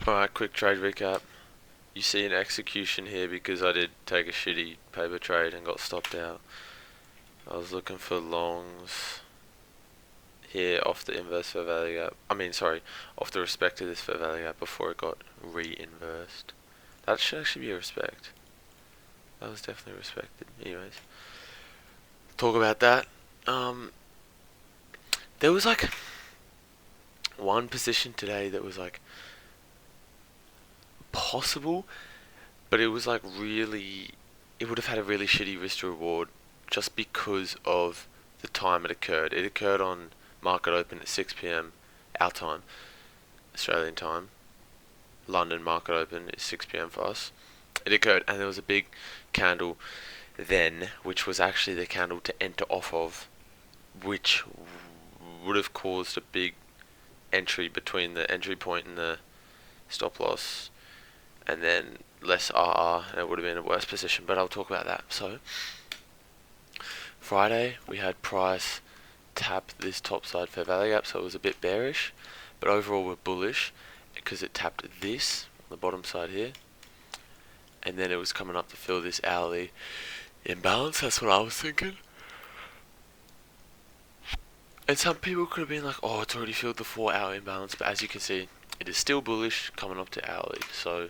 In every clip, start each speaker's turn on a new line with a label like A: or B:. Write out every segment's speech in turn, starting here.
A: Alright, quick trade recap. You see an execution here because I did take a shitty paper trade and got stopped out. I was looking for longs here off the inverse fair value gap. Off the respect of this fair value gap before it got re-inversed. That should actually be a respect. That was definitely respected. Anyways, talk about that. There was like one position today that was like possible, but it was like really, it would have had a really shitty risk to reward just because of the time it occurred. It occurred on market open at 6 p.m. our time, Australian time. London market open is 6 p.m. for us. It occurred, and there was a big candle then, which was actually the candle to enter off of, which would have caused a big entry between the entry point and the stop loss, and then less RR, and it would have been a worse position, but I'll talk about that. So, Friday, we had price tap this topside fair value gap, so it was a bit bearish, but overall we're bullish because it tapped this on the bottom side here, and then it was coming up to fill this hourly imbalance. That's what I was thinking. And some people could have been like, oh, it's already filled the 4-hour imbalance, but as you can see, it is still bullish coming up to hourly, so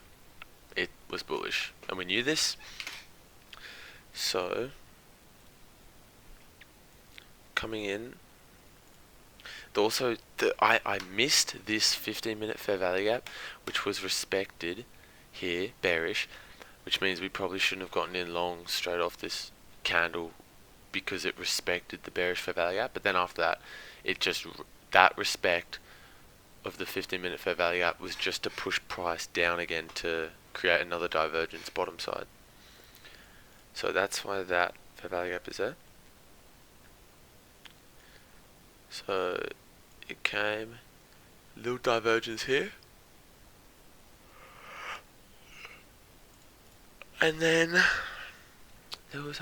A: it was bullish, and we knew this. So coming in, I missed this 15-minute fair value gap, which was respected here, bearish, which means we probably shouldn't have gotten in long straight off this candle because it respected the bearish fair value gap. But then after that, that respect of the 15-minute fair value gap was just to push price down again to create another divergence bottom side. So that's why that fair value gap is there. So it came, little divergence here, and then there was,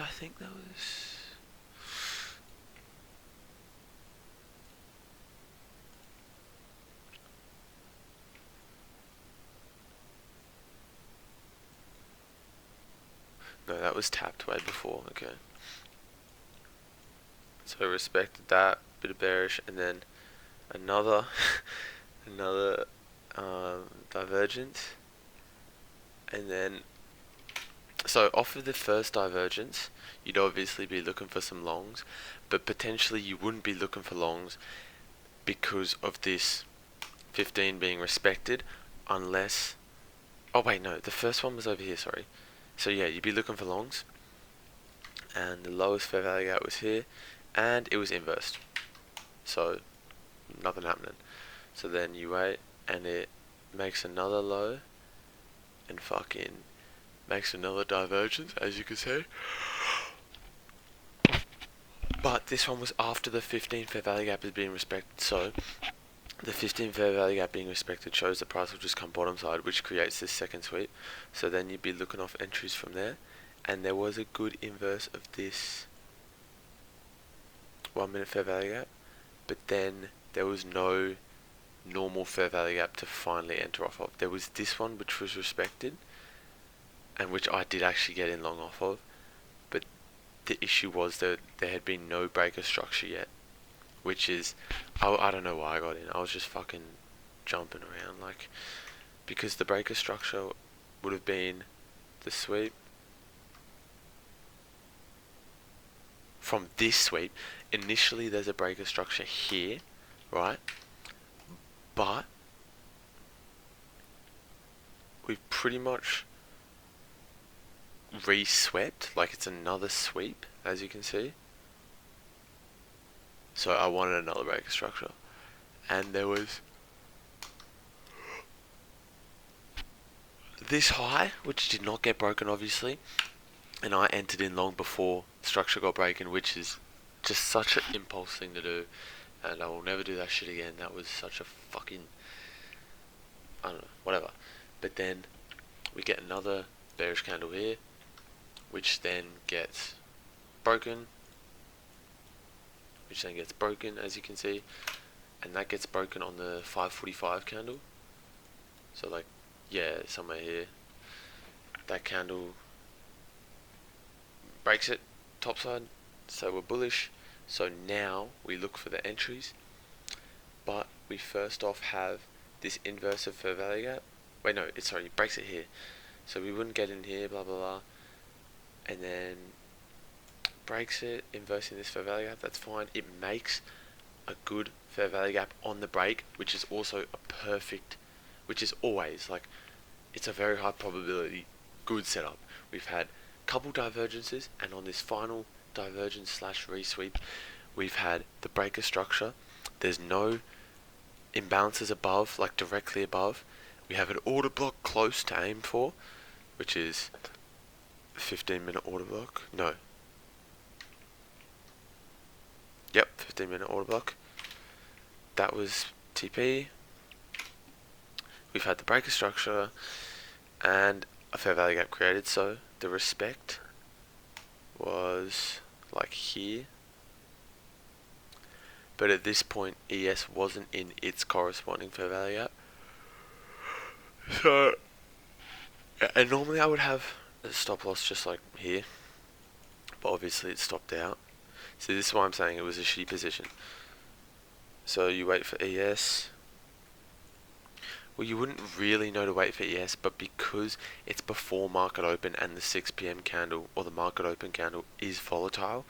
A: no, that was tapped way before. Okay, so I respected that bit of bearish, and then another another divergence, and then so off of the first divergence you'd obviously be looking for some longs, but potentially you wouldn't be looking for longs because of this 15 being respected, unless, oh wait, no, the first one was over here, sorry. So yeah, you'd be looking for longs, and the lowest fair value gap was here, and it was inversed, so nothing happening. So then you wait, and it makes another low, and fucking makes another divergence, as you can see. But this one was after the 15 fair value gap is being respected, so the 15 fair value gap being respected shows the price will just come bottom side, which creates this second sweep. So then you'd be looking off entries from there, and there was a good inverse of this 1 minute fair value gap, but then there was no normal fair value gap to finally enter off of. There was this one which was respected, and which I did actually get in long off of, but the issue was that there had been no breaker structure yet, which is, I don't know why I got in. I was just fucking jumping around, like, because the breaker structure would have been the sweep from this sweep. Initially there's a breaker structure here, right, but we've pretty much re-swept, like it's another sweep, as you can see. So I wanted another breaker structure, and there was this high which did not get broken obviously, and I entered in long before structure got broken, which is just such an impulse thing to do, and I will never do that shit again. That was such a fucking, I don't know, whatever. But then we get another bearish candle here, which then gets broken, as you can see, and that gets broken on the 545 candle. So like yeah, somewhere here. That candle breaks it topside, so we're bullish. So now we look for the entries, but we first off have this inverse of fair value gap. Wait, no, sorry, it breaks it here. So we wouldn't get in here, blah blah blah, and then breaks it, inversing this fair value gap. That's fine. It makes a good fair value gap on the break, which is also a perfect, which is always like, it's a very high probability good setup. We've had a couple divergences, and on this final divergence slash resweep, we've had the breaker structure. There's no imbalances above, like directly above. We have an order block close to aim for, which is 15-minute order block. No. Yep, 15-minute order block. That was TP. We've had the breaker structure and a fair value gap created, so the respect was like here. But at this point, ES wasn't in its corresponding fair value gap. So, and normally I would have a stop loss just like here, but obviously it stopped out. So this is why I'm saying it was a shitty position. So you wait for ES. Well, you wouldn't really know to wait for ES, but because it's before market open and the 6 p.m. candle or the market open candle is volatile,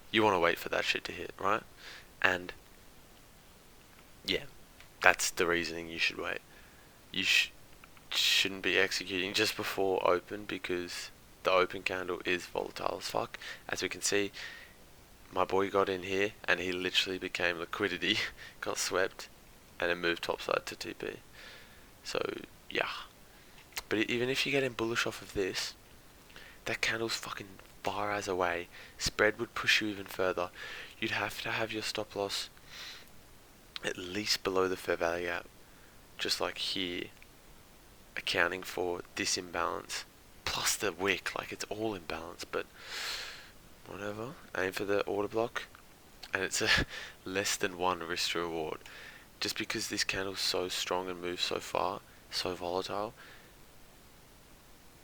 A: you want to wait for that shit to hit, right? And yeah, that's the reasoning you should wait. You shouldn't be executing just before open because the open candle is volatile as fuck. As we can see, my boy got in here and he literally became liquidity, got swept, and it moved topside to TP. So yeah, but even if you get in bullish off of this, that candle's fucking far as away. Spread would push you even further. You'd have to have your stop loss at least below the fair value gap, just like here, accounting for this imbalance plus the wick. Like, it's all imbalance, but whatever. Aim for the order block, and it's a less than 1 risk to reward. Just because this candle's so strong and moves so far, so volatile,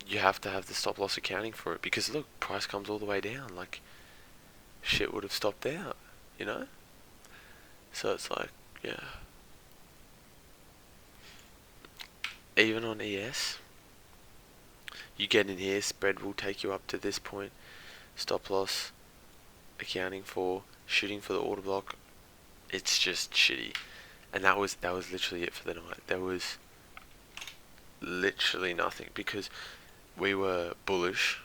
A: you have to have the stop loss accounting for it. Because look, price comes all the way down, like shit would have stopped out, you know? So it's like, yeah. Even on ES, you get in here, spread will take you up to this point. Stop loss accounting for, shooting for the order block. It's just shitty. And that was literally it for the night. There was literally nothing because we were bullish.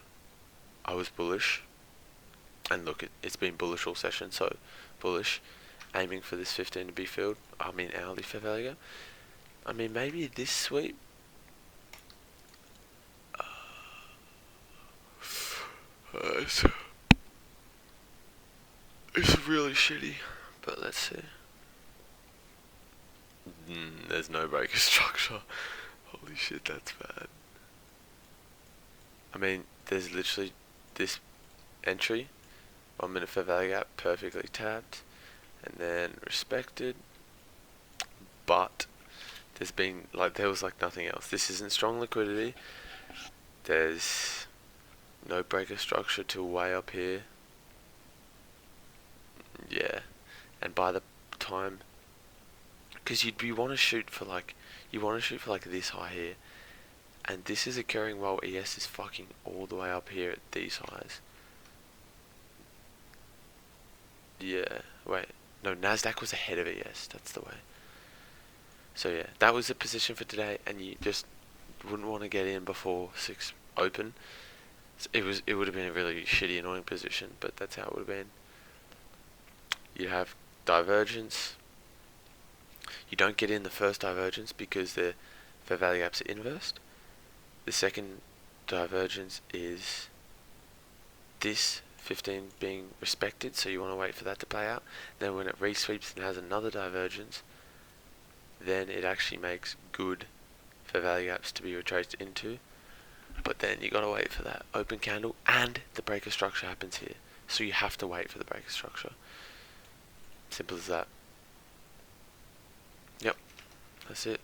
A: I was bullish. And look, it's been bullish all session, so bullish. Aiming for this 15 to be filled. I mean, hourly fair value. I mean, maybe this sweep. It's really shitty, but let's see. There's no breaker structure. Holy shit, that's bad. I mean, there's literally this entry, 1 minute fair value gap, perfectly tapped, and then respected, but there was like nothing else. This isn't strong liquidity. There's no breaker structure till way up here. Yeah, and by the time, because you want to shoot for like this high here, and this is occurring while ES is fucking all the way up here at these highs. Yeah, wait, no, Nasdaq was ahead of ES. That's the way. So yeah, that was the position for today, and you just wouldn't want to get in before 6 open. It would have been a really shitty, annoying position, but that's how it would have been. You have divergence. You don't get in the first divergence because the fair value gaps are inversed. The second divergence is this 15 being respected, so you want to wait for that to play out. Then when it resweeps and has another divergence, then it actually makes good fair value gaps to be retraced into. But then you gotta wait for that open candle, and the breaker structure happens here. So you have to wait for the breaker structure. Simple as that. Yep, that's it.